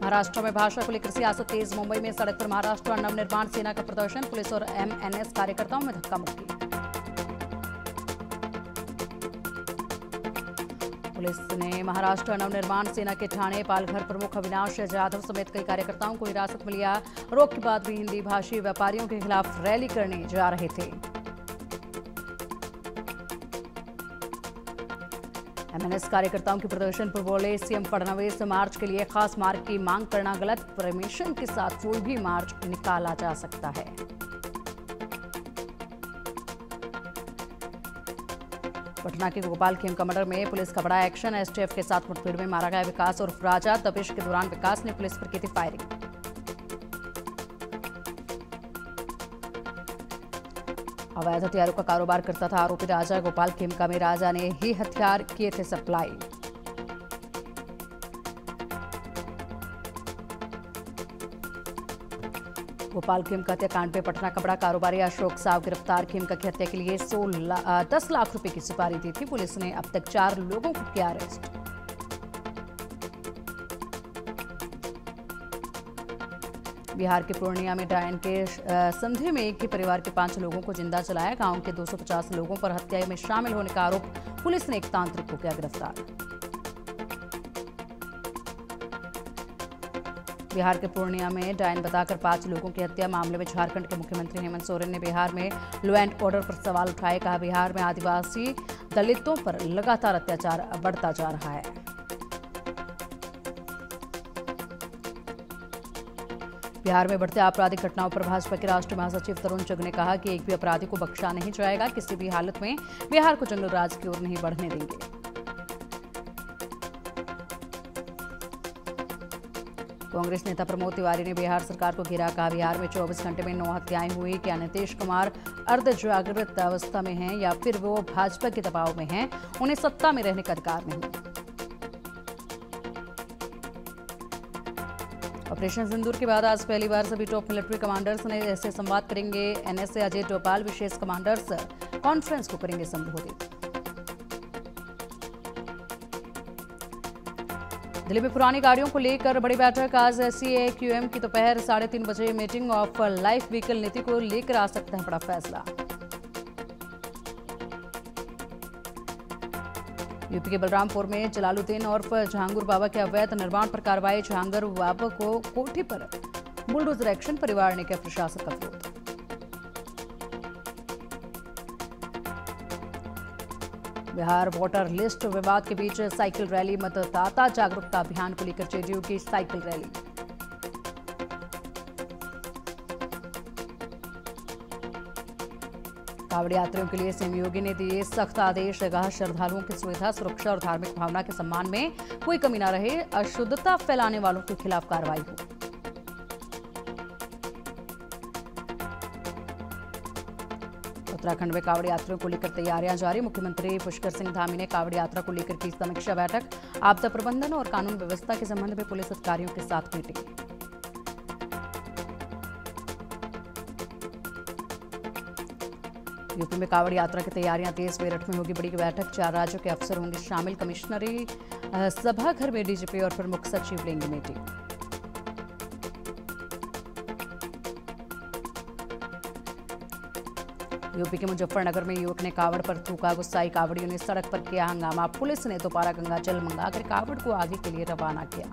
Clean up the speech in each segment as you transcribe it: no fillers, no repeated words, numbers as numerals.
महाराष्ट्र में भाषा को लेकर सियासत तेज। मुंबई में सड़क पर महाराष्ट्र नवनिर्माण सेना का प्रदर्शन। पुलिस और एमएनएस कार्यकर्ताओं में धक्का मुक्की। पुलिस ने महाराष्ट्र नवनिर्माण सेना के ठाणे पालघर प्रमुख अविनाश जाधव समेत कई कार्यकर्ताओं को हिरासत में लिया। रोक के बाद भी हिंदी भाषी व्यापारियों के खिलाफ रैली करने जा रहे थे। एमएनएस कार्यकर्ताओं के प्रदर्शन पर बोले सीएम फडणवीस, मार्च के लिए खास मार्ग की मांग करना गलत। परमिशन के साथ कोई भी मार्च निकाला जा सकता है। पटना के गोपाल खेम का मर्डर में पुलिस का बड़ा एक्शन। एसटीएफ के साथ मुठभेड़ में मारा गया विकास उर्फ राजा। दबिश के दौरान विकास ने पुलिस पर की थी फायरिंग। अवैध हथियारों का कारोबार करता था आरोपी राजा। गोपाल खेमका में राजा ने ही हथियार किए थे सप्लाई। गोपाल खेमका हत्याकांड में पटना का बड़ा कारोबारी अशोक साव गिरफ्तार। खेमका की हत्या के लिए 10 लाख रुपए की सुपारी दी थी। पुलिस ने अब तक 4 लोगों को किया अरेस्ट। बिहार के पूर्णिया में डायन के संदेह में एक ही परिवार के 5 लोगों को जिंदा जलाया। गांव के 250 लोगों पर हत्या में शामिल होने का आरोप। पुलिस ने एक तांत्रिक को किया गिरफ्तार। बिहार के पूर्णिया में डायन बताकर 5 लोगों की हत्या मामले में झारखंड के मुख्यमंत्री हेमंत सोरेन ने बिहार में लॉ एंड ऑर्डर पर सवाल उठाए। कहा, बिहार में आदिवासी दलितों पर लगातार अत्याचार बढ़ता जा रहा है। बिहार में बढ़ते आपराधिक घटनाओं पर भाजपा के राष्ट्रीय महासचिव तरुण चुग ने कहा कि एक भी अपराधी को बख्शा नहीं जाएगा। किसी भी हालत में बिहार को जंगल राज की ओर नहीं बढ़ने देंगे। कांग्रेस नेता प्रमोद तिवारी ने बिहार सरकार को घेरा। कहा, बिहार में 24 घंटे में 9 हत्याएं हुई। क्या नीतीश कुमार अर्धजागृत अवस्था में हैं या फिर वो भाजपा के दबाव में हैं? उन्हें सत्ता में रहने का अधिकार नहीं। ऑपरेशन सिंदूर के बाद आज पहली बार सभी टॉप मिलिट्री कमांडर्स ने ऐसे संवाद करेंगे। एनएसए अजय डोभाल विशेष कमांडर्स कॉन्फ्रेंस को करेंगे संबोधित। दिल्ली में पुरानी गाड़ियों को लेकर बड़ी बैठक। आज सीएक्यूएम की दोपहर 3:30 बजे मीटिंग। ऑफ लाइफ व्हीकल नीति को लेकर आ सकता है बड़ा फैसला। यूपी के बलरामपुर में जलालुद्दीन और जहांगीर बाबा के अवैध निर्माण पर कार्रवाई। जहांगीर बाबा को कोठी पर बुलडोजर एक्शन। परिवार ने किया प्रशासन का विरोध। बिहार वोटर लिस्ट विवाद के बीच साइकिल रैली। मतदाता जागरूकता अभियान को लेकर जेडीयू की साइकिल रैली। कांवड़ यात्रियों के लिए सीएम योगी ने दिए सख्त आदेश। कहा, श्रद्धालुओं की सुविधा, सुरक्षा और धार्मिक भावना के सम्मान में कोई कमी न रहे। अशुद्धता फैलाने वालों के खिलाफ कार्रवाई हो। उत्तराखंड में कांवड़ यात्रियों को लेकर तैयारियां जारी। मुख्यमंत्री पुष्कर सिंह धामी ने कांवड़ यात्रा को लेकर की समीक्षा बैठक। आपदा प्रबंधन और कानून व्यवस्था के संबंध में पुलिस अधिकारियों के साथ मीटिंग। यूपी में कांवड़ यात्रा की तैयारियां तेज। मेरठ में होगी बड़ी बैठक। 4 राज्यों के अफसर होंगे शामिल। कमिश्नरी सभाघर में डीजीपी और प्रमुख सचिव लेंगे मीटिंग। यूपी के मुजफ्फरनगर में युवक ने कांवड़ पर थूका। गुस्साई कांवड़ियों ने सड़क पर किया हंगामा। पुलिस ने दोबारा गंगा जल मंगाकर कांवड़ को आगे के लिए रवाना किया।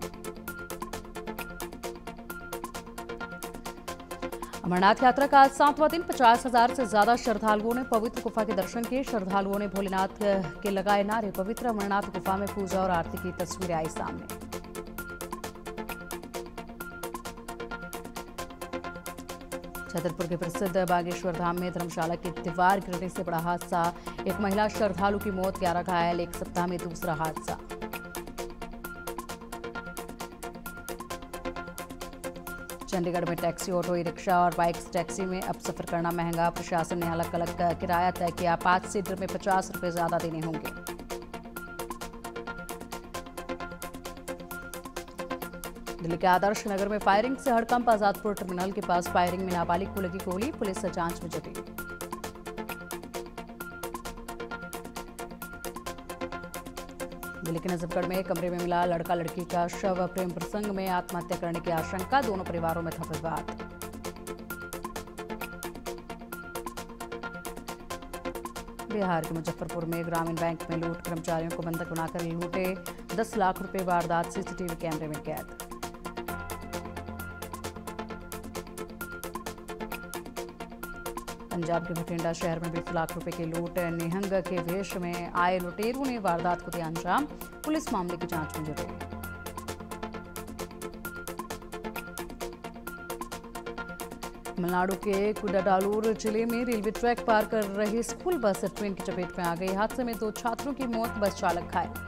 अमरनाथ यात्रा का आज 7वां दिन। 50,000 से ज्यादा श्रद्धालुओं ने पवित्र गुफा के दर्शन किए। श्रद्धालुओं ने भोलेनाथ के लगाए नारे। पवित्र अमरनाथ गुफा में पूजा और आरती की तस्वीरें आई सामने। छतरपुर के प्रसिद्ध बागेश्वर धाम में धर्मशाला की दीवार गिरने से बड़ा हादसा। एक महिला श्रद्धालु की मौत, 11 घायल। एक सप्ताह में दूसरा हादसा। चंडीगढ़ में टैक्सी, ऑटो, ई रिक्शा और बाइक्स टैक्सी में अब सफर करना महंगा। प्रशासन ने अलग अलग किराया तय किया। 5 सीटर में 50 रुपए ज्यादा देने होंगे। दिल्ली के आदर्श नगर में फायरिंग से हड़कंप। आजादपुर टर्मिनल के पास फायरिंग में नाबालिग को लगी गोली। पुलिस जांच में जुटी। जिले के नजफगढ़ में कमरे में मिला लड़का लड़की का शव, प्रेम प्रसंग में आत्महत्या करने की आशंका, दोनों परिवारों में था विवाद। बिहार के मुजफ्फरपुर में ग्रामीण बैंक में लूट, कर्मचारियों को बंधक बनाकर लूटे 10 लाख रुपए, वारदात सीसीटीवी कैमरे में कैद। पंजाब के बठिंडा शहर में 20 लाख रुपए की लूट, निहंग के वेश में आए लुटेरों ने वारदात को दिया अंजाम, पुलिस मामले की जांच में जुटी। तमिलनाडु के कुडालूर जिले में रेलवे ट्रैक पार कर रही स्कूल बस ट्रेन की चपेट में आ गई। हादसे में 2 छात्रों की मौत, बस चालक घायल।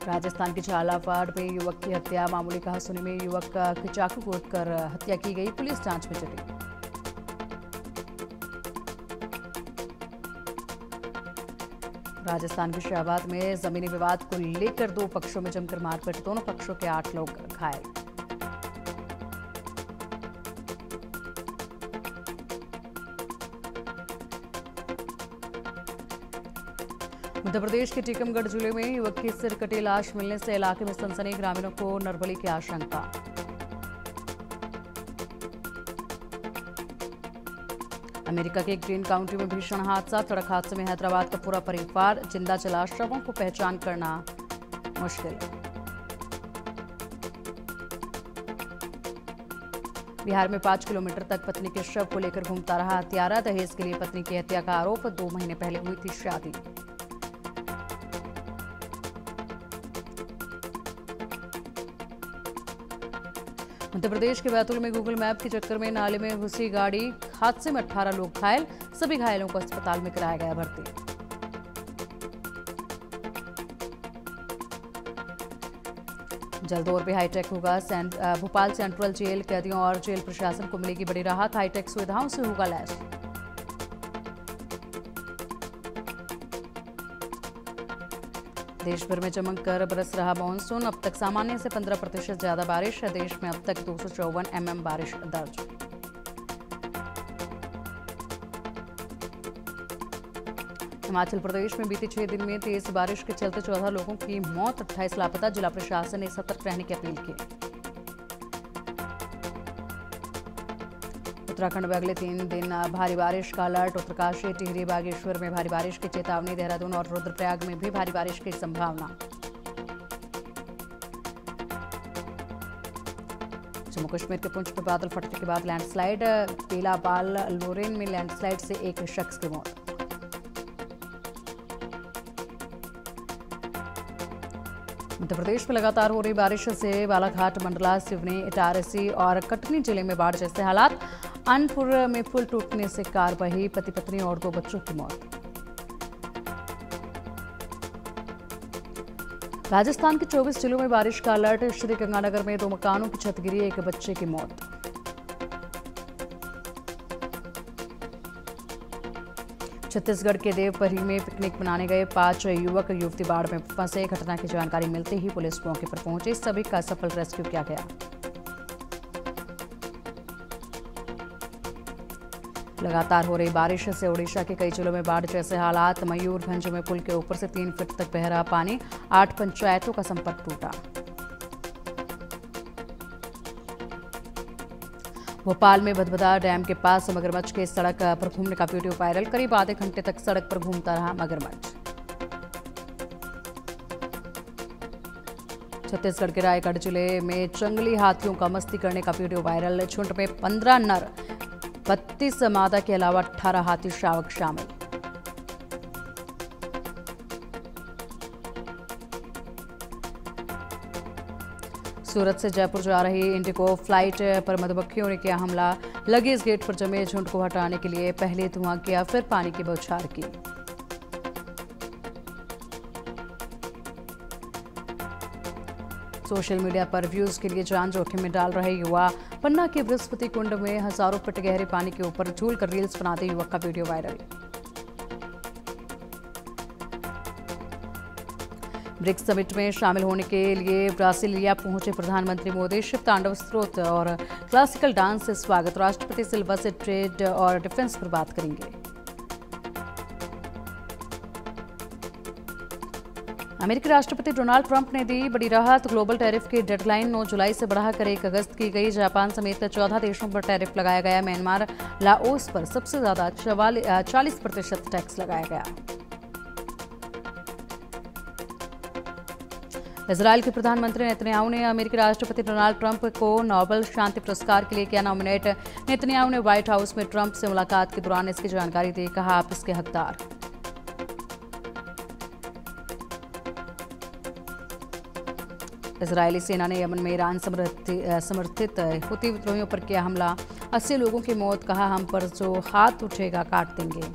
राजस्थान के झालावाड़ में युवक की हत्या, मामूली कहासुनी में युवक की चाकू काटकर हत्या की गई, पुलिस जांच में जुटी। राजस्थान के शाहबाद में जमीनी विवाद को लेकर 2 पक्षों में जमकर मारपीट, दोनों पक्षों के 8 लोग घायल। मध्य प्रदेश के टीकमगढ़ जिले में युवक की सिर कटी लाश मिलने से इलाके में सनसनी, ग्रामीणों को नरबली की आशंका। अमेरिका के ग्रीन काउंटी में भीषण हादसा, सड़क हादसे में हैदराबाद का पूरा परिवार जिंदा चला, शवों को पहचान करना मुश्किल। बिहार में 5 किलोमीटर तक पत्नी के शव को लेकर घूमता रहा हत्यारा, दहेज के लिए पत्नी की हत्या का आरोप, 2 महीने पहले हुई थी शादी। मध्य प्रदेश के बैतूल में गूगल मैप के चक्कर में नाले में घुसी गाड़ी, हादसे में 18 लोग घायल, सभी घायलों को अस्पताल में कराया गया भर्ती। जल्द और भी हाईटेक होगा भोपाल सेंट्रल जेल, कैदियों और जेल प्रशासन को मिलेगी बड़ी राहत, हाईटेक सुविधाओं से होगा लैस। देश भर में चमक कर बरस रहा मानसून, अब तक सामान्य से 15% ज्यादा बारिश है, देश में अब तक 254 mm बारिश दर्ज। हिमाचल प्रदेश में बीते 6 दिन में तेज बारिश के चलते 14 लोगों की मौत, 28 लापता, जिला प्रशासन ने सतर्क रहने की अपील की। उत्तराखंड में अगले 3 दिन भारी बारिश का अलर्ट, उत्तरकाशी, टिहरी, बागेश्वर में भारी बारिश की चेतावनी, देहरादून और रुद्रप्रयाग में भी भारी बारिश की संभावना। जम्मू कश्मीर के पुंछ में बादल फटने के बाद लैंडस्लाइड, पेलाबाल लोरेन में लैंडस्लाइड से एक शख्स की मौत। मध्य प्रदेश में लगातार हो रही बारिश से बालाघाट, मंडला, सिवनी, इटारसी और कटनी जिले में बाढ़ जैसे हालात, अनपुर में पुल टूटने से कार बही, पति पत्नी और 2 बच्चों की मौत। राजस्थान के 24 जिलों में बारिश का अलर्ट, श्रीगंगानगर में 2 मकानों की छत गिरी, 1 बच्चे की मौत। छत्तीसगढ़ के देवपरी में पिकनिक मनाने गए 5 युवक युवती बाढ़ में फंसे, घटना की जानकारी मिलते ही पुलिस मौके पर पहुंची, सभी का सफल रेस्क्यू किया गया। लगातार हो रही बारिश से उड़ीसा के कई जिलों में बाढ़ जैसे हालात, मयूरभंज में पुल के ऊपर से 3 फीट तक बह रहा पानी, 8 पंचायतों का संपर्क टूटा। भोपाल में भदभदा डैम के पास मगरमच्छ के सड़क पर घूमने का वीडियो वायरल, करीब आधे घंटे तक सड़क पर घूमता रहा मगरमच्छ। छत्तीसगढ़ के रायगढ़ जिले में जंगली हाथियों का मस्ती करने का वीडियो वायरल, झुंड में 15 नर, 32 मादा के अलावा 18 हाथी शावक शामिल। सूरत से जयपुर जा रही इंडिगो फ्लाइट पर मधुमक्खियों ने किया हमला, लगेज गेट पर जमे झुंड को हटाने के लिए पहले धुआं किया, फिर पानी की बौछार की। सोशल मीडिया पर व्यूज के लिए जान जोखिम में डाल रहे युवा, पन्ना के बृहस्पति कुंड में हजारों फीट गहरे पानी के ऊपर झूलकर रील्स बनाते युवक का वीडियो वायरल। ब्रिक्स समिट में शामिल होने के लिए ब्राजीलिया पहुंचे प्रधानमंत्री मोदी, शिव तांडव स्त्रोत और क्लासिकल डांस से स्वागत, राष्ट्रपति सिल्वा से ट्रेड और डिफेंस पर बात करेंगे। अमेरिकी राष्ट्रपति डोनाल्ड ट्रंप ने दी बड़ी राहत। ग्लोबल टैरिफ की डेडलाइन 9 जुलाई से बढ़ाकर 1 अगस्त की गई। जापान समेत 14 देशों पर टैरिफ लगाया गया। म्यांमार, लाओस पर सबसे ज्यादा 40% टैक्स लगाया गया। इजराइल के प्रधानमंत्री नेतन्याहू ने अमेरिकी राष्ट्रपति डोनाल्ड ट्रंप को नोबेल शांति पुरस्कार के लिए किया नॉमिनेट। नेतन्याहू ने व्हाइट हाउस में ट्रंप से मुलाकात के दौरान इसकी जानकारी दी। कहा, आप इसके हकदार। इजरायली सेना ने यमन में ईरान समर्थित हुती विद्रोहियों पर किया हमला। 80 लोगों की मौत। कहा, हम पर जो हाथ उठेगा काट देंगे।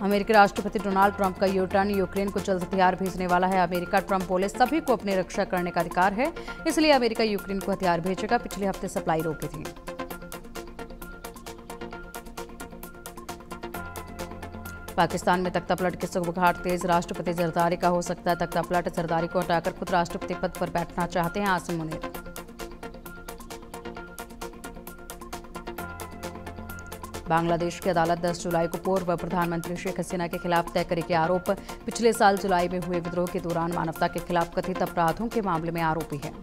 अमेरिकी राष्ट्रपति डोनाल्ड ट्रंप का यू टर्न। यूक्रेन को जल्द हथियार भेजने वाला है अमेरिका। ट्रंप बोले, सभी को अपनी रक्षा करने का अधिकार है, इसलिए अमेरिका यूक्रेन को हथियार भेजेगा। पिछले हफ्ते सप्लाई रोकी थी। पाकिस्तान में तख्तापलट की सुगबुगाहट तेज। राष्ट्रपति जरदारी का हो सकता है तख्तापलट। जरदारी को हटाकर खुद राष्ट्रपति पद पर बैठना चाहते हैं आसिम मुनीर। बांग्लादेश की अदालत 10 जुलाई को पूर्व प्रधानमंत्री शेख हसीना के खिलाफ तय करेगी आरोप। पिछले साल जुलाई में हुए विद्रोह के दौरान मानवता के खिलाफ कथित अपराधों के मामले में आरोपी है।